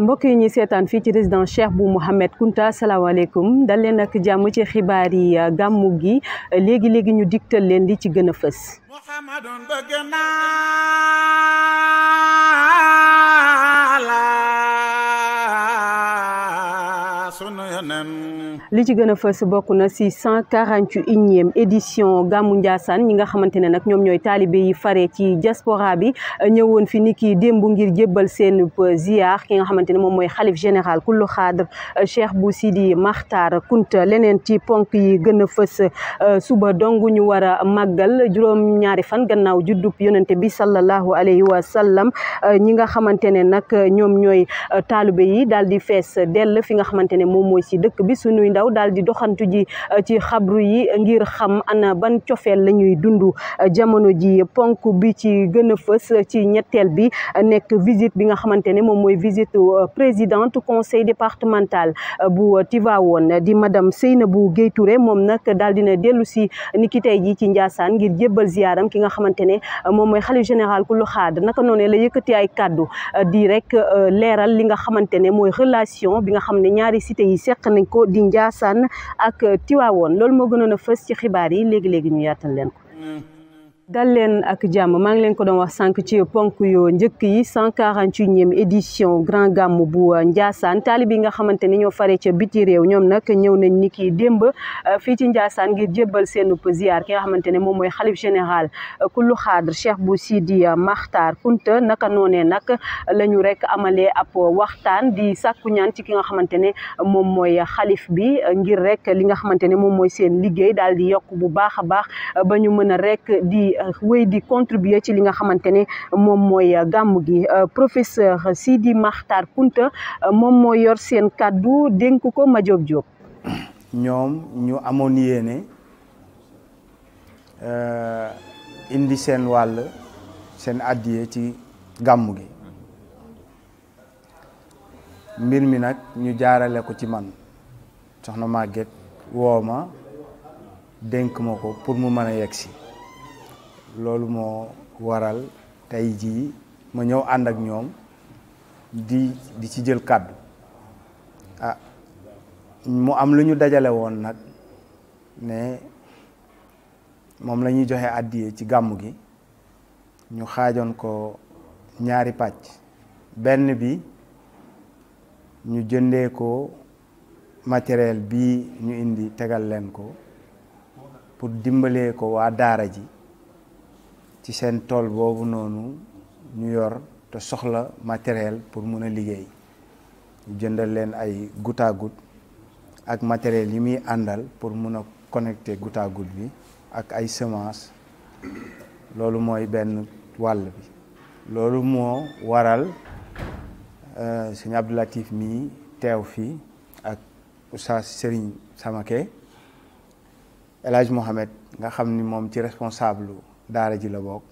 mbokk yi ñuy seetaan fii ci résidence Cheikh Bou Mouhamed Kounta salaamaaleykum dal leen ak jàmm ci xibaar yi gàmmu gi léegi ñu digtal leen li ci gën a fës. li ci gën a fës bokk na si 141e édition gàmmu Ndiassane ñi nga xamante ne nag ñoom ñooy taalibe yi fare ci diaspora bi ñëwoon fi ni ki démb ngir jébbal seen ziar ki nga xamante ne moom mooy xalif général kullu xaadr Cheikh Bou Sidi Makhtar Kounta. leneen ci ponk yi gën a fës suba dong ñu war a màggal juróom-ñaari fan gannaaw juddub yonente bi sallallahu alayhi wa sallam ñi nga xamante ne nag ñoom ñooy taalibe yi daal di fees dell fi nga xamante ne moom mooy si dëkk bi sunuy ndaw daal di doxantu ji ci xabru yi ngir xam ana ban cofeel la ñuy dund jamono ji. ponk bi ci gën a fës ci ñetteel bi nekk visite bi nga xamante ne moom mooy visite présidente conseil départemental bu Tivaouane di madame Seynabou Gueye Touré moom nag daal dina dellu si ni ki tey ji ci Ndiassane ngir jébbal ziaram ki nga xamante ne moom mooy xalif général kullu xaadr naka noonu la yëkkati ay kàddu di rek leeral li nga xamante ne mooy relation bi nga xam ne ñaari cité yi seq nañ ko di Ndiassane ak Tivaouane loolu moo gënoon a fës ci xibaar yi léegi ñu yaatal leen ko. dal leen ak jàmm maa ngi leen ko doon wax sànq ci ponk yoo njëkk yi 141e édition grand gàmmu bu Ndiassane taalibe yi nga xamante ni ñoo fare ca biti réew ñoom nag ñëw nañ ni ki démb fii ci Ndiassane ngir jébbal seen ziar ki nga xamante ne moom mooy xalif général kullu xaadr Cheikh Bou Sidi Makhtar Kounta. naka noonee nag la ñu rek amalee ab waxtaan di sàkku ñaan ci ki nga xamante ne moom mooy xalif bi ngir rek li nga xamante ne moom mooy seen liggéey daal di yokk bu baax a baax ba ñu mën a rek di wéy di contribuer ci li nga xamante ne moom mooy gàmmu gi. professeur Sidi Makhtar Kounta moom moo yor seen kàddu dénk ko Madiop Diop. ñoom ñu amoon yéene indi seen wàll seen addiye ci gàmmu gi mbir mi nag ñu jaarale ko ci man soxna Maguette woo ma dénk ma ko pour mu mën a yegsi. loolu moo waral tey jii ma ñëw ànd ak ñoom di ci jël kàddu mu am lu ñu dajale woon nag ne moom la ñuy joxe àddiye ci gàmmu gi ñu xaajoon ko ñaari pàcc. benn bi ñu jëndee ko matériel bi ñu indi tegal leen ko pour dimbalee ko waa daara ji ci seen tool boobu noonu ñu yor te soxla matériel pour mun a liggéey ñu jëndal leen ay goutte à goutte ak matériel yi muy àndal pour mun a connecter goutte à goutte bi ak ay semences loolu mooy benn wàll bi. loolu moo waral sëñ Abdou Latif mii teew fii ak Oustaz Serigne Samake El Hadj Mohamed nga xam ni moom ci responsable daara ji la bokk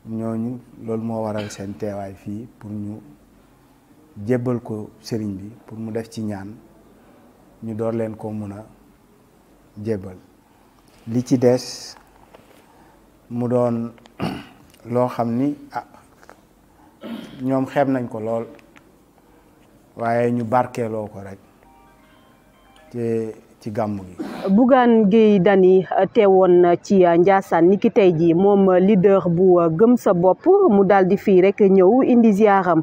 ñooñu loolu moo waral seen teewaay fii pour ñu jébbal ko sëriñ bi pour mu def ci ñaan ñu door leen ko mun a jébbal. li ci des mu doon loo xam ni ñoom xeeb nañ ko lool waaye ñu barkeeloo ko rek ci gàmmu gi. Bougane Gueye Dany teewoon ci Ndiassane ni ki tey jii moom leader bu gëm sa bopp mu daal di fii rek ñëw indi ziaram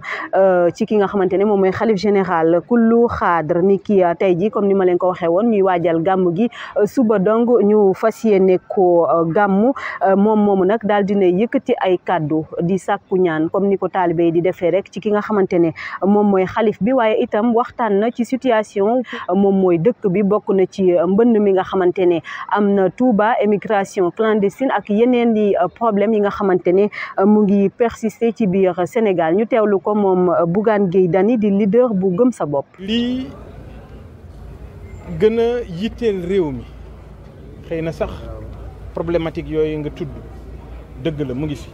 ci ki nga xamante ne moom mooy xalif général kullu xaadr ni ki tey jii comme ni ma leen ko waxee woon ñuy waajal gàmm gi suba dong ñu fas yéene ko gàmmu moom moomu nag daal di ne yëkkati ay kàddu di sàkku ñaan comme ni ko taalibe yi di defee rek ci ki nga xamante ne moom mooy xalif bi waaye itam waxtaan na ci situation moom mooy dëkk bi bokk na ci mbënn mi nga xamante ne am na Touba émigration clandestine ak yeneen di problème yi nga xamante ne mu ngi persister ci biir Sénégal ñu teewlu ko moom Bougane Gueye Dany di leader bu gëm sa bopp. lii gën a yitteel réew mi xëy na sax problématique yooyu nga tudd dëgg la mu ngi fi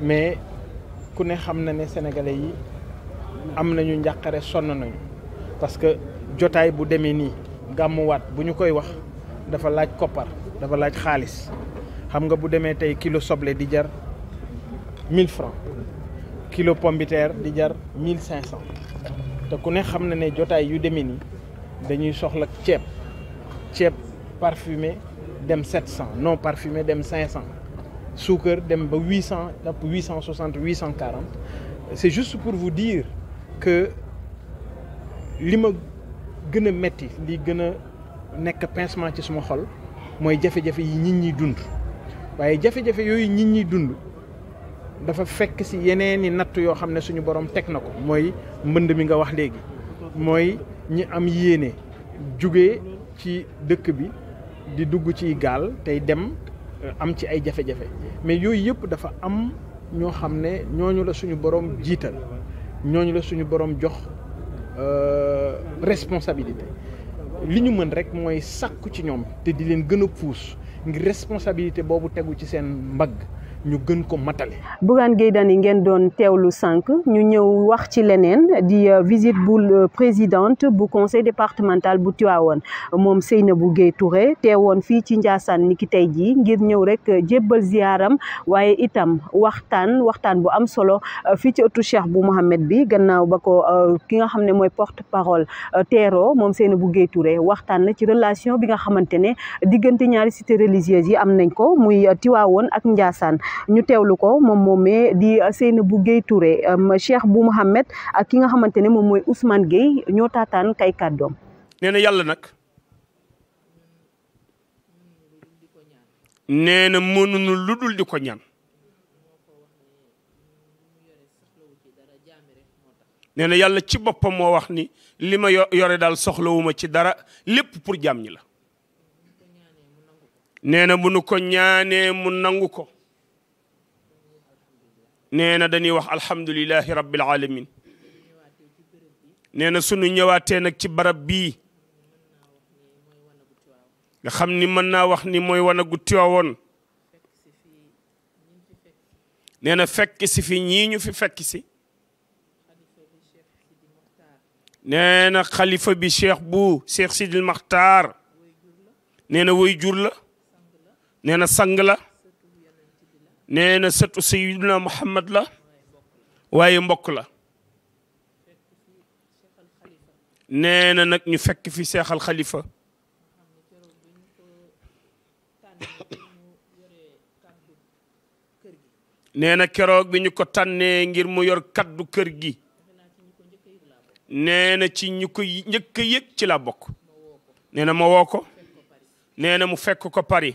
mais ku ne xam na ne sénégalais yi am nañu njàqare sonn nañu parce que jotaay bu demee nii. gàmmuwaat bu ñu koy wax dafa laaj koppar dafa laaj xaalis xam nga bu demee tey kilo soble di jar 1000 francs kilo pomme de terre di jar 1500 te ku ne xam na ne jotaay yu demee nii dañuy soxla ceeb parfumé dem 700 non parfumé dem 500 suukar dem ba 800 dapp 860 840 c'est juste pour vous dire que li ma gën a metti li gën a nekk pincement ci suma xol mooy jafe-jafe yi nit ñi dund waaye jafe-jafe yooyu nit ñi dund dafa fekk ci yeneen i natt yoo xam ne suñu borom teg na ko mooy mbënd mi nga wax léegi mooy ñi am yéene jóge ci dëkk bi di dugg ci gaal tey dem am ci ay jafe-jafe mais yooyu yëpp dafa am ñoo xam ne ñooñu la suñu borom jiital ñooñu la suñu borom jox responsabilité li ñu mën rek mooy sàkku ci ñoom te di leen gën a puus ngir responsabilité boobu tegu ci seen mbagg ñu gën ko matale. Bougane Gueye Dany ngeen doon teewlu sànq ñu ñëw wax ci leneen di visite bu présidente bu conseil départemental bu Tivaouane moom Seynabou Gueye Touré teewoon fii ci Ndiassane ni ki tey jii ngir ñëw rek jébbal ziaram waaye itam waxtaan bu am solo fii ci ëttu Cheikh bu Mohamed bi gannaaw ba ko ki nga xam ne mooy porte parole teeroo moom Seynabou Gueye Touré waxtaan na ci relation bi nga xamante ne diggante ñaari cité religieuses yi am nañ ko muy Tivaouane ak Ndiassane. ñu teewlu ko moom moomee di Seynabou Gueye Touré Cheikh bu Mohamed ak ki nga xamante ne moom mooy Ousmane Gueye ñoo taataan kay kàddoom. nee na yàlla nag nee na mënuñu lu dul di ko ñaan nee na yàlla ci boppam moo wax ni li ma yore daal soxlawuma ci dara lépp pour jaam ñi la. nee na bu nu ko ñaanee mu nangu ko. nee na dañuy wax alhamdulilahi rabbil alamin nee na sunu ñëwaatee nag ci barab bii nga xam ni mën naa wax ni mooy wanagu Tiwaawoon nee na fekk si fi ñii ñu fi fekk si nee na xalifa bi Cheikh Sidil Maxtaar nee na way jur la nee na sang la nee na sëtu Sayyidina Muhammad la waaye mbokk la nee na nag ñu fekk fi seexal xalifa nee na keroog bi ñu ko tànnee ngir mu yor kaddu kër gi nee na ci ñu ko njëkk a yëg ci la bokk nee na ma woo ko nee na mu fekk ko Paris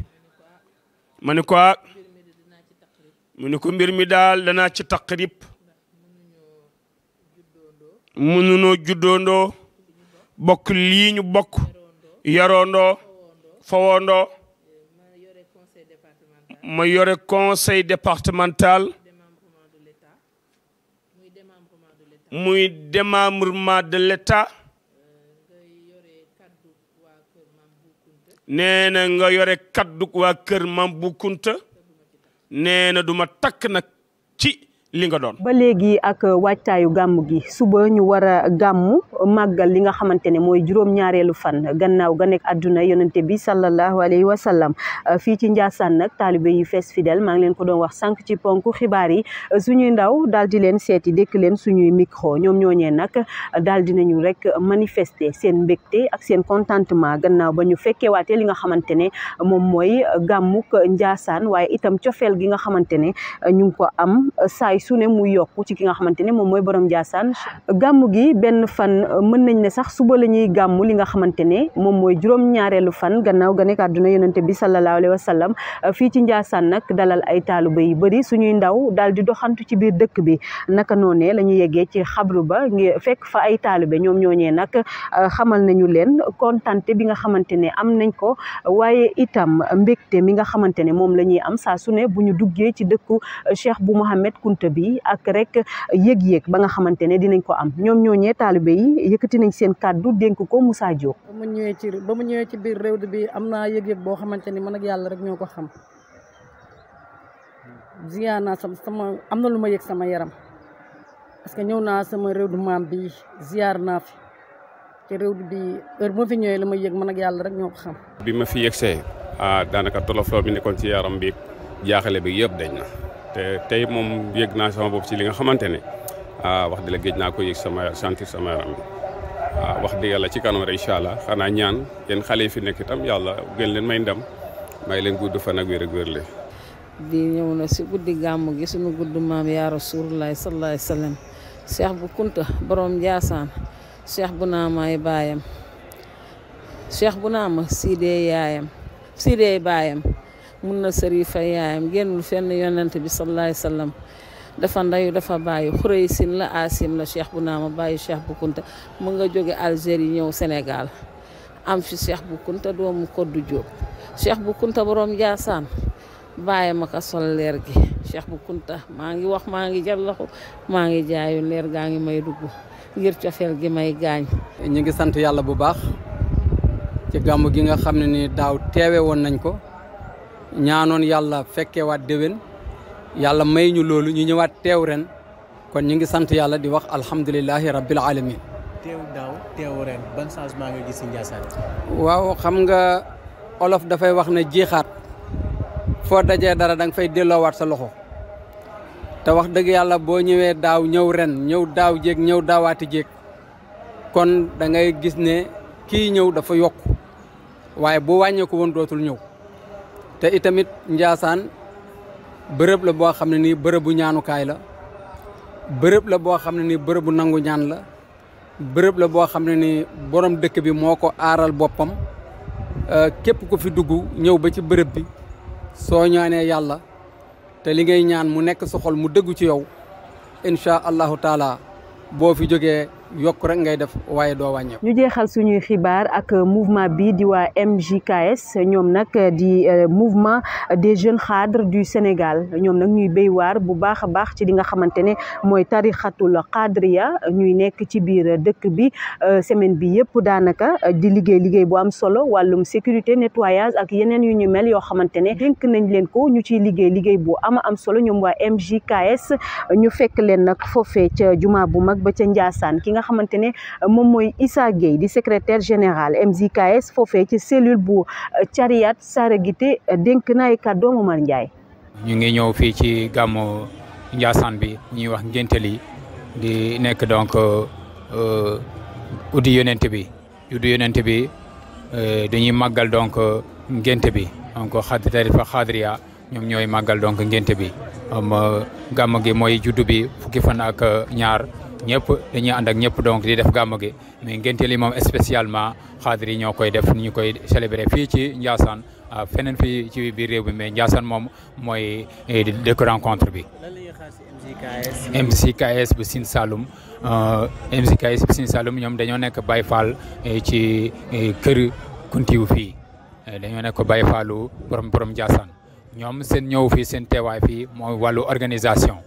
ma ne ko mu ne ko mbir mi daal danaa ci taqrib mënunoo juddoondoo bokk lii ñu bokk yaroondoo fawoondoo ma yore conseil départemental muy démembrement de l'État nee na nga yore kaddu waa kër Mam Bu Kunta nee na duma takk nag ci li nga doon. ba léegi ak waajtaayu gàmm gi suba ñu war a gàmm màggal li nga xamante ne mooy juróom-ñaareelu fan gannaaw ga nekk àdduna yonente bi sallallahu alayhi wa sallam fii ci Ndiassane nag taalibe yi fees fidèle maa ngi leen ko doon wax sànq ci ponk xibaar yi suñuy ndaw daal di leen seeti dékk leen suñuy micro ñoom ñooñee nag daal dinañu rek manifester seen mbégte ak seen contentement gannaaw ba ñu fekkeewaatee li nga xamante ne moom mooy gàmmuk Ndiassane waaye itam cofeel gi nga xamante ne ñu ngi ko am saay su ne mu yokku ci ki nga xamante ne moom mooy borom Ndiassane gàmm gi benn fan mën nañ ne sax suba la ñuy gàmm li nga xamante ne moom mooy juróom-ñaareelu fan gannaaw ga nekk àdduna yonente bi sallallahu alayhi wa sallam fii ci Ndiassane nag dalal ay taalibe yu bëri suñuy ndaw daal di doxantu ci biir dëkk bi naka noonee la ñu yeggee ci xabru ba ngi fekk fa ay taalibe ñoom ñooñee nag xamal nañu leen kontante bi nga xamante ne am nañ ko waaye itam mbégte mi nga xamante ne moom la ñuy am saa su ne bu ñu duggee ci dëkku Cheikh bu Mohamed Kunta bi ak rek yëg-yëg ba nga xamante ne dinañ ko am ñoom ñooñee taalibe yi yëkkati nañ seen kàddu dénk ko Moussa Diop. ba mu ñëwee ci biir réew bi am naa yëg-yëg boo xamante ni man ak yàlla rek ñoo ko xam ziyaar naa sama am na lu ma yëg sama yaram parce que ñëw naa sama réew du maam bi ziyaar naa fi ci réew bi heure bu ma fi ñëwee la ma yëg man ak yàlla rek ñoo ko xam. bi ma fi yegsee daanaka tolof bi nekkoon ci yaram bi jaaxale bi yëpp dañ na te tey moom yëg naa sama bopp ci li nga xamante ne wax di la géej naa ko yëg sama sentir sama yaram bi wax di yàlla ci kanam rek incha allah xanaa ñaan yéen xale yi fi nekk itam yàlla gën leen may ndam may leen gudd fan ak wér ak wérle di ñëw na si guddi gàmmu gi suñu gudd maam yaa Rasulullah sallallahu alayhi wa sallam Cheikh bu Kunta borom Ndiassane Cheikh bu naamaay baayam Cheikh bu naama Sidee yaayam Sidee baayam mun na sërifa yaayam génnul fenn yonent bi sallallahu alayhi wa sallam dafa ndayu dafa bàyyi xurey sin la asim la Cheikh bu naama bàyyi Cheikh bu Kunta mu nga jóge Algérie ñëw Sénégal am fi Cheikh bu Kunta doomu Koddu Jóob Cheikh bu Kunta borom Ndiassane bàyyi ma ko sol leer gi Cheikh bu Kunta maa ngi wax maa ngi jallaxu maa ngi jaayu leer gaa ngi may dugg ngir cofeel gi may gaañ. ñu ngi sant yàlla bu baax ci gàmmu gi nga xam ne ni daaw teewe woon nañ ko ñaanoon yàlla fekkeewaat déwén yàlla may ñu loolu ñu ñëwaat teew ren kon ñu ngi sant yàlla di wax alhamdulilahi rabbil alamin. teew daaw teew ren ban changement nga gis ci Ndiassane. waaw xam nga olof dafay wax ne jeexaat foo dajee dara da nga fay delloowaat sa loxo te wax dëgg yàlla boo ñëwee daaw ñëw ren ñëw daaw jéeg ñëw daawaati jéeg kon da ngay gis ne kii ñëw dafa yokk waaye bu wàññeeku woon dootul ñëw te itamit Ndiassane bërëb la boo xam ne nii bërëbu ñaanukaay la bërëb la boo xam ne nii bërëbu nangu ñaan la bërëb la boo xam ne ni borom dëkk bi moo ko aaral boppam képp ku fi dugg ñëw ba ci bërëb bi soo ñaanee yàlla te li ngay ñaan mu nekk sa xol mu dëggu ci yow incha allahu taala boo fi jógee yokk rek ngay def waaye doo wàññeeku. ñu jeexal suñuy xibaar ak mouvement bi di waa MJKS ñoom nag di mouvement des jeunes cadres du Sénégal ñoom nag ñuy béy waar bu baax a baax ci li nga xamante ne mooy tarixatul qadriya ñuy nekk ci biir dëkk bi semaine bi yëpp daanaka di liggéey bu am solo wàllum sécurité nettoyage ak yeneen yu ñu mel yoo xamante ne dénk nañ leen ko ñu ciy liggéey bu am solo ñoom waa MJKS ñu fekk leen nag foofee ca juma bu mag ba ca Ndiassane ki nga xamante ne moom mooy Issa Gueye di secrétaire général MJKS foofee ci cellule bu Cariat Saragité dénk na ay kàddoom Omar Ndiaye. ñu ngi ñëw fii ci gàmmu Ndiassane bi ñuy wax ngénte li di nekk donc uddi yonent bi dañuy màggal donc ngénte bi donc tariqa xadriya ñoom ñooy màggal donc ngénte bi gàmm gi mooy juddu bi fukki fan ak ñaar ñëpp dañuy ànd ak ñëpp donc di def gàmm gi mais ngénte li moom spécialement xaadir yi ñoo koy def ñu koy célébrer fii ci Ndiassane feneen fii ci biir réew bi mais Ndiassane moom mooy dëkk rencontre bi. MJKS bu Sine Saloum MJKS bu Sine Saloum ñoom dañoo nekk Baye Fall ci kër Kuntiw fii dañoo nekk Baye Fallu borom Ndiassane ñoom seen ñëw fii seen teewaay fii mooy wàllu organisation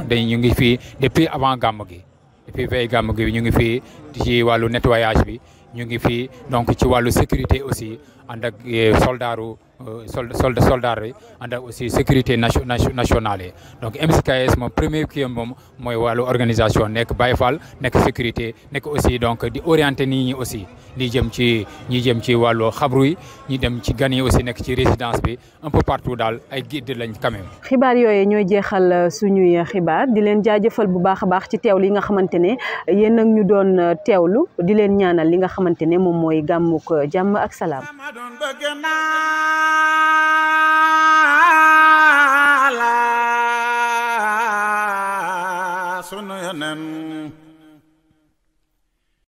dañ ñu ngi fii depuis avant gàmm gi depuis veille gàmm gi ñu ngi fii ci wàllu nettoyage bi ñu ngi fii donc ci wàllu sécurité aussi ànd ak soldat yi ànd ak aussi sécurité nationale yi donc MJKS moom premier kii moom mooy wàllu organisation nekk Baye Fall nekk sécurité nekk aussi donc di orienter nit ñi aussi ñi jëm ci wàllu xabru yi ñi dem ci gan yi aussi nekk ci résidence bi un peu partout daal ay guide lañ quand même. xibaar yooyu ñooy jeexal suñuy xibaar di leen jaajëfal bu baax a baax ci teewlu yi nga xamante ne yéen nag ñu doon teewlu di leen ñaanal li nga xamante ne moom mooy gàmmuk jàmm ak salaam.